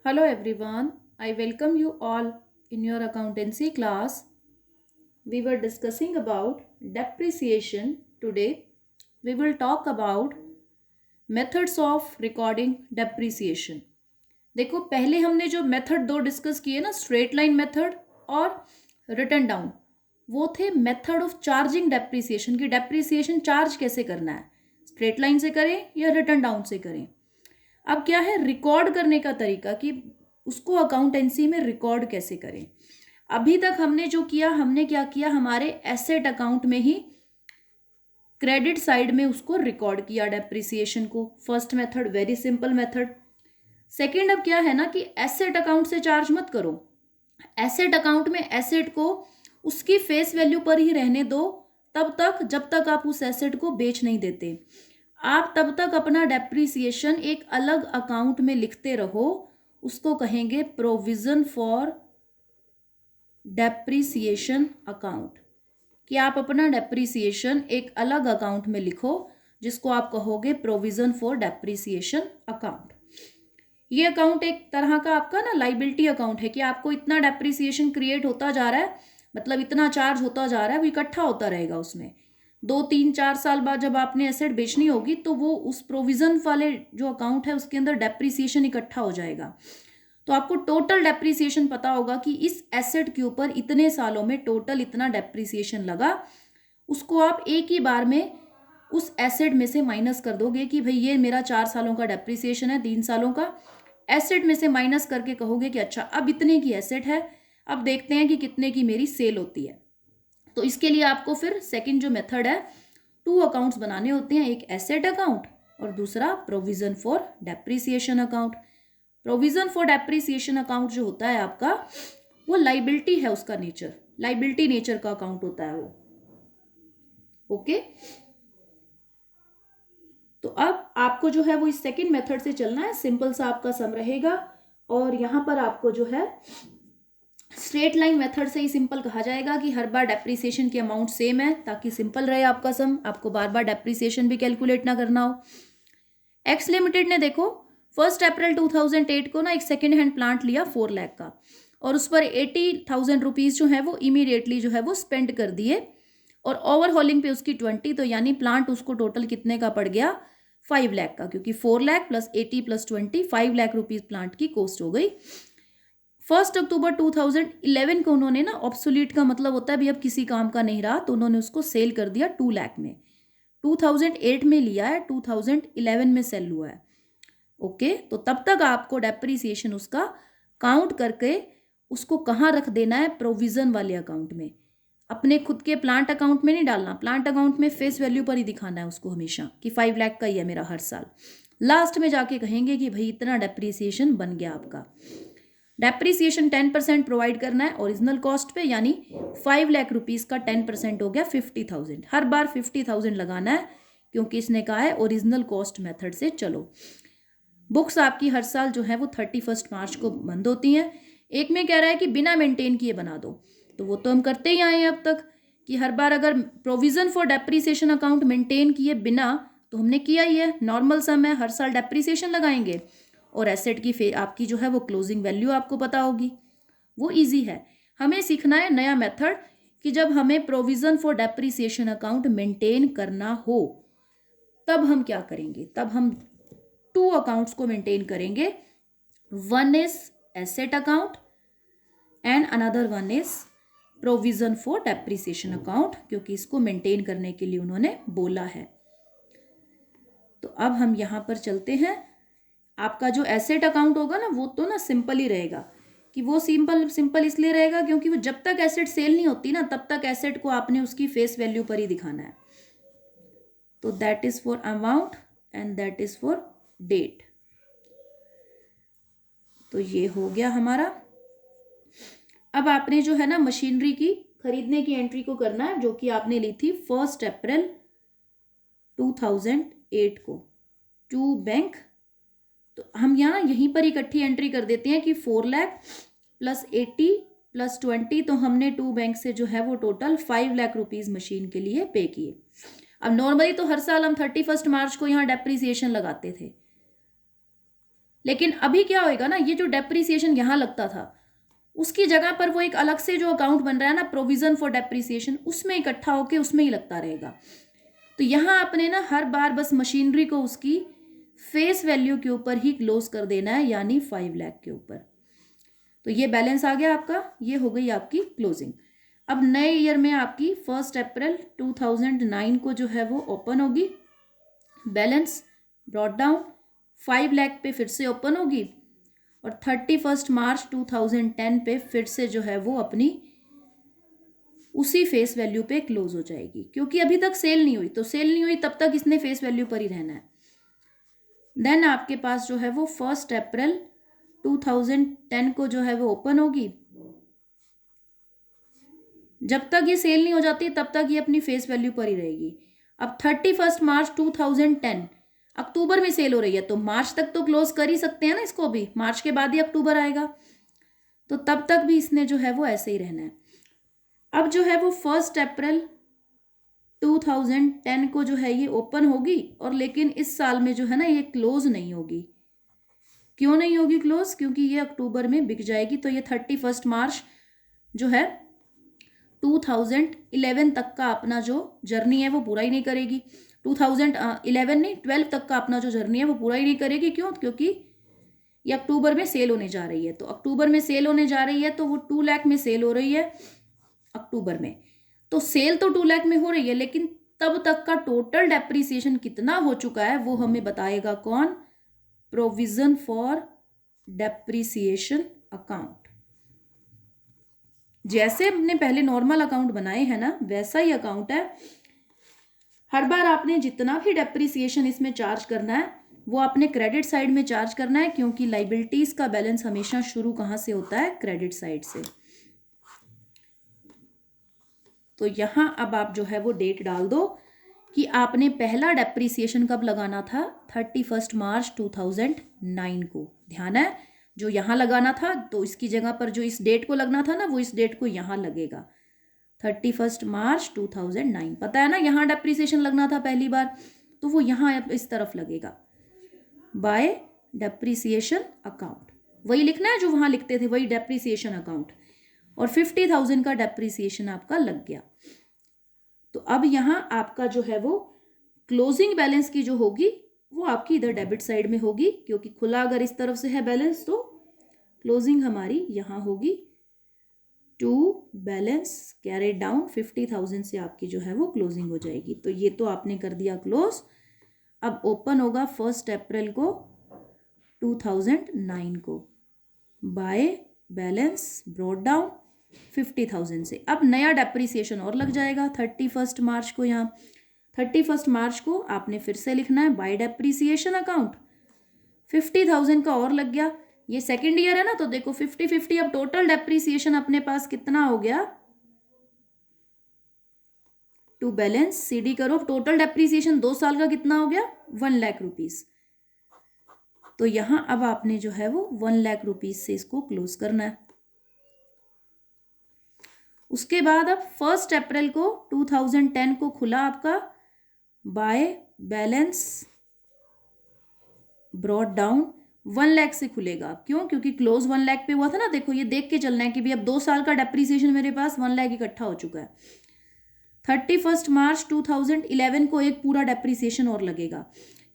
Hello everyone, I welcome you all in your accountancy class. We were discussing about depreciation. Today we will talk about methods of recording depreciation. देखो पहले हमने जो method दो discuss किए ना, straight line method और return down, वो थे मेथड ऑफ चार्जिंग डेप्रिसिएशन की डेप्रिसिएशन चार्ज कैसे करना है, स्ट्रेट लाइन से करें या रिटर्न डाउन से करें। अब क्या है रिकॉर्ड करने का तरीका कि उसको अकाउंटेंसी में रिकॉर्ड कैसे करें। अभी तक हमने जो किया, हमने क्या किया, हमारे एसेट अकाउंट में ही क्रेडिट साइड में उसको रिकॉर्ड किया डेप्रिसिएशन को। First method very simple method. Second अब क्या है ना कि एसेट अकाउंट से चार्ज मत करो। एसेट अकाउंट में एसेट को उसकी फेस वैल्यू पर ही रहने दो तब तक जब तक आप उस एसेट को बेच नहीं देते। आप तब तक अपना डेप्रिसिएशन एक अलग अकाउंट में लिखते रहो, उसको कहेंगे प्रोविजन फॉर डेप्रिसिएशन अकाउंट। कि आप अपना डेप्रिसिएशन एक अलग अकाउंट में लिखो जिसको आप कहोगे प्रोविजन फॉर डेप्रिसिएशन अकाउंट। ये अकाउंट एक तरह का आपका ना लाइबिलिटी अकाउंट है कि आपको इतना डेप्रिसिएशन क्रिएट होता जा रहा है, मतलब इतना चार्ज होता जा रहा है, वो इकट्ठा होता रहेगा। उसमें 2 3 4 साल बाद जब आपने एसेट बेचनी होगी तो वो उस प्रोविजन वाले जो अकाउंट है उसके अंदर डेप्रिसिएशन इकट्ठा हो जाएगा। तो आपको टोटल डेप्रिसिएशन पता होगा कि इस एसेट के ऊपर इतने सालों में टोटल इतना डेप्रिसिएशन लगा। उसको आप एक ही बार में उस एसेट में से माइनस कर दोगे कि भाई ये मेरा 4 सालों का डेप्रिसिएशन है, 3 सालों का। एसेट में से माइनस करके कहोगे कि अच्छा अब इतने की एसेट है, अब देखते हैं कि कितने की मेरी सेल होती है। तो इसके लिए आपको फिर सेकंड जो मेथड है, 2 अकाउंट्स बनाने होते हैं, एक एसेट अकाउंट और दूसरा provision for depreciation account. Provision for depreciation account जो होता है आपका, वो लाइबिलिटी है, उसका नेचर लाइबिलिटी नेचर का अकाउंट होता है वो। ओके, तो अब आपको जो है वो इस सेकंड मेथड से चलना है। सिंपल सा आपका सम रहेगा और यहां पर आपको जो है स्ट्रेट लाइन मेथड से ही सिंपल कहा जाएगा कि हर बार डेप्रिसिएशन की अमाउंट सेम है ताकि सिंपल रहे आपका सम, आपको बार बार डेप्रिसिएशन भी कैलकुलेट ना करना हो। एक्स लिमिटेड ने देखो 1 अप्रैल 2008 को ना एक सेकेंड हैंड प्लांट लिया 4 लाख का और उस पर 80,000 रुपीज़ जो है वो इमीडिएटली जो है वो स्पेंड कर दिए और ओवरहॉलिंग पे उसकी 20, तो यानी प्लांट उसको टोटल कितने का पड़ गया, 5 लाख का, क्योंकि 4 lakh plus 80 plus 20 5 lakh rupees plant की कॉस्ट हो गई। 1 अक्टूबर 2011 को उन्होंने ना ऑब्सोलीट का मतलब होता है भी अब किसी काम का नहीं रहा, तो उन्होंने उसको सेल कर दिया 2 लाख में। 2008 में लिया है, 2011 में सेल हुआ है। ओके, तो तब तक आपको डेप्रिसिएशन उसका काउंट करके उसको कहाँ रख देना है, प्रोविजन वाले अकाउंट में। अपने खुद के प्लांट अकाउंट में नहीं डालना, प्लांट अकाउंट में फेस वैल्यू पर ही दिखाना है उसको हमेशा कि 5 लाख का ही है मेरा हर साल। लास्ट में जाके कहेंगे कि भाई इतना डेप्रिसिएशन बन गया आपका। डेप्रिसिएशन 10% प्रोवाइड करना है ओरिजिनल कॉस्ट पे, यानी 5 लाख रुपीज़ का 10% हो गया 50,000। हर बार 50,000 लगाना है क्योंकि इसने कहा है ओरिजिनल कॉस्ट मेथड से चलो। बुक्स आपकी हर साल जो है वो 31 मार्च को बंद होती हैं। एक में कह रहा है कि बिना मेंटेन किए बना दो, तो वो तो हम करते ही आए हैं अब तक कि हर बार अगर provision for depreciation account maintain किए बिना, तो हमने किया ही है, नॉर्मल सम है, हर साल डेप्रिसिएशन लगाएंगे और एसेट की आपकी जो है वो क्लोजिंग वैल्यू आपको पता होगी, वो ईजी है। हमें सीखना है नया मेथड कि जब हमें provision for depreciation account maintain करना हो तब हम क्या करेंगे, तब हम 2 अकाउंट्स को मेंटेन करेंगे। One is asset account and another one is provision for depreciation account, क्योंकि इसको मेंटेन करने के लिए उन्होंने बोला है। तो अब हम यहां पर चलते हैं। आपका जो एसेट अकाउंट होगा ना वो तो ना सिंपल ही रहेगा, कि वो सिंपल इसलिए रहेगा क्योंकि वो जब तक एसेट सेल नहीं होती ना तब तक एसेट को आपने उसकी फेस वैल्यू पर ही दिखाना है। तो that is for amount and that is for date. तो ये हो गया हमारा। अब आपने जो है ना मशीनरी की खरीदने की एंट्री को करना है, जो कि आपने ली थी 1 अप्रैल 2008 को टू बैंक। तो हम यहाँ यहीं पर इकट्ठी एंट्री कर देते हैं कि 4 लाख प्लस 80 प्लस 20, तो हमने 2 बैंक से जो है वो टोटल 5 लाख रुपीज़ मशीन के लिए पे किए। अब नॉर्मली तो हर साल हम 31 मार्च को यहाँ डेप्रिसिएशन लगाते थे, लेकिन अभी क्या होएगा ना, ये जो डेप्रीसिएशन यहाँ लगता था उसकी जगह पर वो एक अलग से जो अकाउंट बन रहा है ना, प्रोविजन फॉर डेप्रीसिएशन, उसमें इकट्ठा होके उसमें ही लगता रहेगा। तो यहाँ आपने ना हर बार बस मशीनरी को उसकी फेस वैल्यू के ऊपर ही क्लोज कर देना है, यानी 5 लाख के ऊपर। तो ये बैलेंस आ गया आपका, ये हो गई आपकी क्लोजिंग। अब नए ईयर में आपकी 1 अप्रैल 2009 को जो है वो ओपन होगी, बैलेंस ब्रॉट डाउन 5 लाख पे फिर से ओपन होगी, और 31 मार्च 2010 पे फिर से जो है वो अपनी उसी फेस वैल्यू पे क्लोज हो जाएगी, क्योंकि अभी तक सेल नहीं हुई। तो सेल नहीं हुई तब तक इसने फेस वैल्यू पर ही रहना है। देन आपके पास जो है वो 1 अप्रैल 2010 को जो है वो ओपन होगी। जब तक ये सेल नहीं हो जाती तब तक ये अपनी फेस वैल्यू पर ही रहेगी। अब 31 मार्च 2010 अक्टूबर में सेल हो रही है, तो मार्च तक तो क्लोज कर ही सकते हैं ना इसको, भी मार्च के बाद ही अक्टूबर आएगा, तो तब तक भी इसने जो है वो ऐसे ही रहना है। अब जो है वो 1 अप्रैल 2010 को जो है ये ओपन होगी, और लेकिन इस साल में जो है ना ये क्लोज नहीं होगी। क्यों नहीं होगी क्लोज? क्योंकि ये अक्टूबर में बिक जाएगी, तो ये 31 मार्च जो है 2011 तक का अपना जो जर्नी है वो पूरा ही नहीं करेगी। 2011 नहीं, 12 तक का अपना जो जर्नी है वो पूरा ही नहीं करेगी। क्यों? क्योंकि ये अक्टूबर में सेल होने जा रही है। तो अक्टूबर में सेल होने जा रही है तो वो 2 लाख में सेल हो रही है अक्टूबर में। तो सेल तो 2 लाख में हो रही है, लेकिन तब तक का टोटल डेप्रीसिएशन कितना हो चुका है वो हमें बताएगा कौन? Provision for depreciation account. जैसे हमने पहले नॉर्मल अकाउंट बनाए हैं ना, वैसा ही अकाउंट है। हर बार आपने जितना भी डेप्रीसिएशन इसमें चार्ज करना है वो आपने क्रेडिट साइड में चार्ज करना है, क्योंकि लाइबिलिटीज का बैलेंस हमेशा शुरू कहाँ से होता है? क्रेडिट साइड से। तो यहां अब आप जो है वो डेट डाल दो कि आपने पहला डेप्रीसिएशन कब लगाना था? 31 मार्च 2009 को। ध्यान है, जो यहाँ लगाना था तो इसकी जगह पर जो इस डेट को लगना था ना, वो इस डेट को यहाँ लगेगा, 31 मार्च 2009। पता है ना, यहाँ डेप्रीसिएशन लगना था पहली बार, तो वो यहाँ इस तरफ लगेगा, बाय डेप्रीसिएशन अकाउंट। वही लिखना है जो वहाँ लिखते थे, वही डेप्रीसिएशन अकाउंट। और 50,000 का डेप्रीसिएशन आपका लग गया। तो अब यहाँ आपका जो है वो क्लोजिंग बैलेंस की जो होगी वो आपकी इधर डेबिट साइड में होगी, क्योंकि खुला अगर इस तरफ से है बैलेंस तो क्लोजिंग हमारी यहाँ होगी। टू बैलेंस कैरेड डाउन 50,000 से आपकी जो है वो क्लोजिंग हो जाएगी। तो ये तो आपने कर दिया क्लोज। अब ओपन होगा 1 अप्रैल को 2009 को, बाय बैलेंस ब्रॉट डाउन 50,000 से। अब नया डेप्रीसिएशन और लग जाएगा 31 मार्च को। यहाँ 31 मार्च को आपने फिर से लिखना है बाय डेप्रीसिएशन अकाउंट, 50,000 का और लग गया। ये सेकेंड ईयर है ना, तो देखो 50-50, अब टोटल डेप्रीसिएशन अपने पास कितना हो गया? टू बैलेंस सीडी करो, टोटल डेप्रीसिएशन 2 साल का कितना हो गया? 1 लाख रुपीज। तो यहां अब आपने जो है वो 1 लाख रुपीज से इसको क्लोज करना है। उसके बाद अब 1 अप्रैल को 2010 को खुला आपका, by balance brought down 1 lakh से खुलेगा। क्यों? क्योंकि क्लोज 1 लाख पे हुआ था ना। देखो ये देख के चलना है कि भी अब 2 साल का डेप्रीसिएशन मेरे पास 1 लाख इकट्ठा हो चुका है। 31 मार्च 2011 को एक पूरा डेप्रीसिएशन और लगेगा,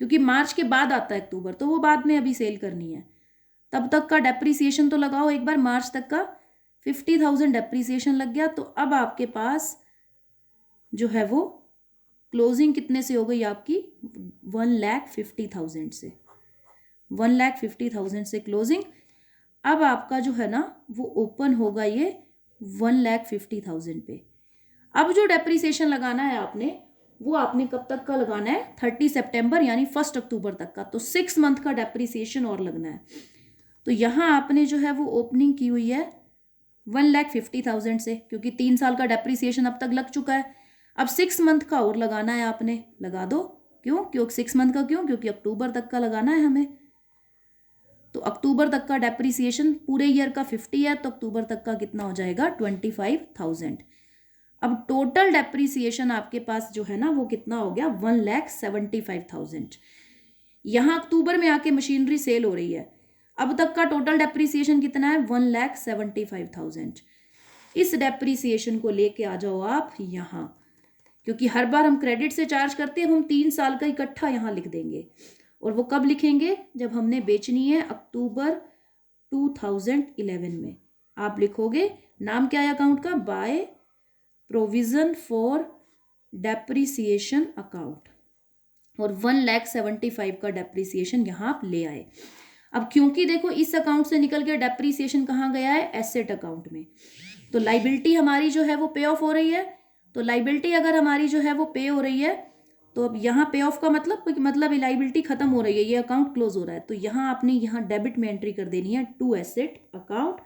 क्योंकि मार्च के बाद आता है अक्टूबर, तो वो बाद में अभी सेल करनी है। तब तक का डेप्रीसिएशन तो लगाओ एक बार, मार्च तक का 50,000 डेप्रीसिएशन लग गया। तो अब आपके पास जो है वो क्लोजिंग कितने से हो गई आपकी? 1,50,000 से, 1,50,000 से क्लोजिंग। अब आपका जो है ना वो ओपन होगा ये 1,50,000 पे। अब जो डेप्रीसिएशन लगाना है आपने, वो आपने कब तक का लगाना है? 30 सितंबर यानी 1 अक्टूबर तक का। तो 6 मंथ का डेप्रीसिएशन और लगना है। तो यहाँ आपने जो है वो ओपनिंग की हुई है 1,50,000 से, क्योंकि 3 साल का डेप्रीसिएशन अब तक लग चुका है। अब 6 मंथ का और लगाना है आपने, लगा दो। क्यों? क्योंकि 6 मंथ का क्यों? क्योंकि अक्टूबर तक का लगाना है हमें। तो अक्टूबर तक का डेप्रीसिएशन पूरे ईयर का 50 है, तो अक्टूबर तक का कितना हो जाएगा? 25,000। अब टोटल डेप्रीसिएशन आपके पास जो है ना वो कितना हो गया? 1,75,000। यहाँ अक्टूबर में आके मशीनरी सेल हो रही है। अब तक का टोटल डेप्रीसिएशन कितना है? 1,75,000। इस डेप्रीसिएशन को लेके आ जाओ आप यहाँ, क्योंकि हर बार हम क्रेडिट से चार्ज करते हैं, हम 3 साल का इकट्ठा यहाँ लिख देंगे। और वो कब लिखेंगे? जब हमने बेचनी है अक्टूबर 2011 में। आप लिखोगे, नाम क्या है अकाउंट का? By provision for depreciation account, और 1,75,000 का डेप्रीसिएशन यहाँ आप ले आए। अब क्योंकि देखो इस अकाउंट से निकल के डेप्रीसिएशन कहाँ गया है? एसेट अकाउंट में। तो लाइबिलिटी हमारी जो है वो पे ऑफ हो रही है। तो लाइबिलिटी अगर हमारी जो है वो पे हो रही है, तो अब यहाँ पे ऑफ का मतलब लाइबिलिटी खत्म हो रही है, ये अकाउंट क्लोज हो रहा है। तो यहाँ आपने यहाँ डेबिट में एंट्री कर देनी है टू एसेट अकाउंट,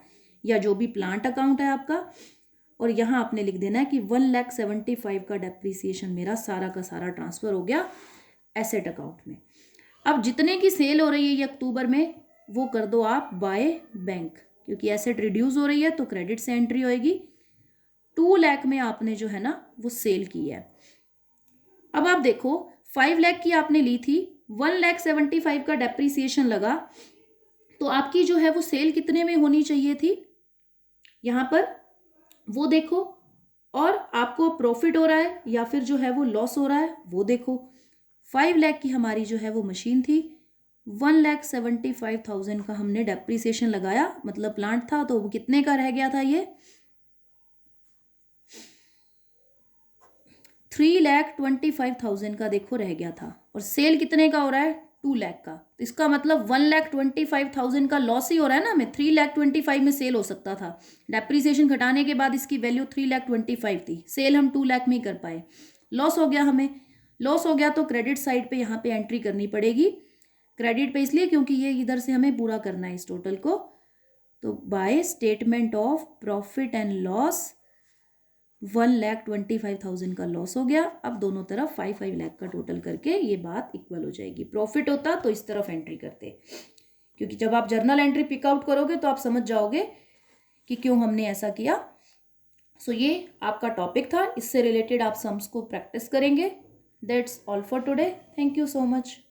या जो भी प्लांट अकाउंट है आपका, और यहाँ आपने लिख देना है कि 1,75,000 का डेप्रीसिएशन मेरा सारा का सारा ट्रांसफर हो गया एसेट अकाउंट में। अब जितने की सेल हो रही है ये अक्टूबर में, वो कर दो आप बाय बैंक, क्योंकि एसेट रिड्यूस हो रही है तो क्रेडिट से एंट्री होएगी। 2 लाख में आपने जो है ना वो सेल की है। अब आप देखो 5 लाख की आपने ली थी, 1,75,000 का डेप्रीसिएशन लगा, तो आपकी जो है वो सेल कितने में होनी चाहिए थी यहाँ पर वो देखो, और आपको प्रॉफिट हो रहा है या फिर जो है वो लॉस हो रहा है वो देखो। 5 लाख की हमारी जो है वो मशीन थी, 1,75,000 का हमने डेप्रीसिएशन लगाया, मतलब प्लांट था, तो वो कितने का रह गया था? ये 3,25,000 का देखो रह गया था, और सेल कितने का हो रहा है? 2 लाख का। तो इसका मतलब 1,25,000 का लॉस ही हो रहा है ना हमें। 3,25,000 में सेल हो सकता था, डेप्रीसिएशन घटाने के बाद इसकी वैल्यू 3,25,000 थी, सेल हम 2 लाख में ही कर पाए, लॉस हो गया हमें। लॉस हो गया तो क्रेडिट साइड पे यहाँ पे एंट्री करनी पड़ेगी। क्रेडिट पे इसलिए क्योंकि ये इधर से हमें पूरा करना है इस टोटल को। तो by statement of profit and loss 1,25,000 का लॉस हो गया। अब दोनों तरफ 5 लाख का टोटल करके ये बात इक्वल हो जाएगी। प्रॉफिट होता तो इस तरफ एंट्री करते, क्योंकि जब आप जर्नल एंट्री पिकआउट करोगे तो आप समझ जाओगे कि क्यों हमने ऐसा किया। सो ये आपका टॉपिक था, इससे रिलेटेड आप सम्स को प्रैक्टिस करेंगे। That's all for today. Thank you so much.